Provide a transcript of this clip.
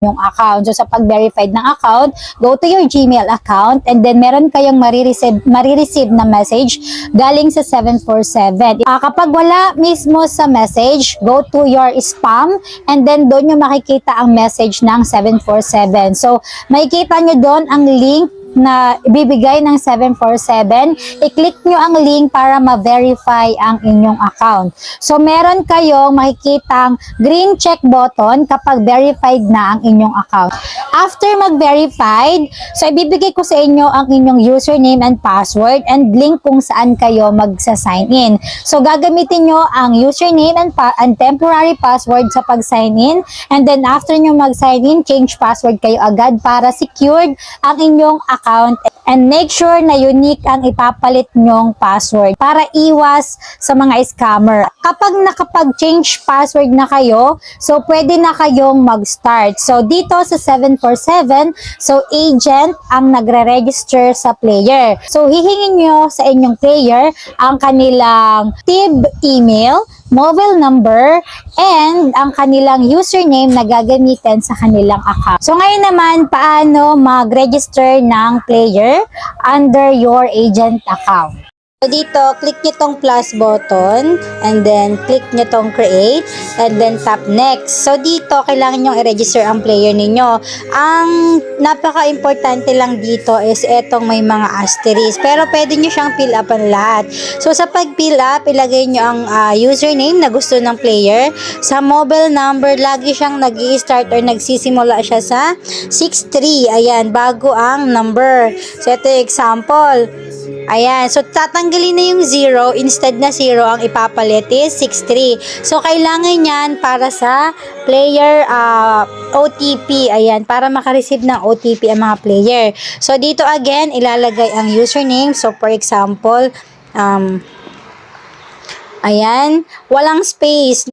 yung account. So, sa pag-verified ng account, go to your Gmail account and then meron kayong marireceive na message galing sa 747. Kapag wala mismo sa message, go to your spam and then doon nyo makikita ang message ng 747. So, makikita nyo doon ang link na ibibigay ng 747, i-click nyo ang link para ma-verify ang inyong account. So, meron kayong makikitang green check button kapag verified na ang inyong account. After mag-verified, so ibibigay ko sa inyo ang inyong username and password and link kung saan kayo magsa-sign in. So, gagamitin nyo ang username and temporary password sa pag-sign in, and then after nyo mag-sign in, change password kayo agad para secured ang inyong account, and make sure na unique ang ipapalit nyong password para iwas sa mga scammer. Kapag nakapag-change password na kayo, so pwede na kayong mag-start. So dito sa 747, so agent ang nagre-register sa player. So hihingin nyo sa inyong player ang kanilang TIB email, mobile number, and ang kanilang username na gagamitin sa kanilang account. So ngayon naman, paano mag-register ng player under your agent account? So dito, click nyo tong plus button and then click nyo tong create and then tap next. So dito, kailangan nyo i-register ang player ninyo. Ang napaka-importante lang dito is etong may mga asterisk. Pero pwede nyo siyang fill up ang lahat. So sa pag-fill up, ilagay nyo ang username na gusto ng player. Sa mobile number, lagi siyang nag-i-start or nagsisimula siya sa 63. Ayan, bago ang number. So ito yung example. Ayan, so tatanggalin na yung 0, instead na 0 ang ipapalit is 63. So kailangan yan para sa player OTP, ayan, para makareceive ng OTP ang mga player. So dito again, ilalagay ang username. So for example, ayan, walang space.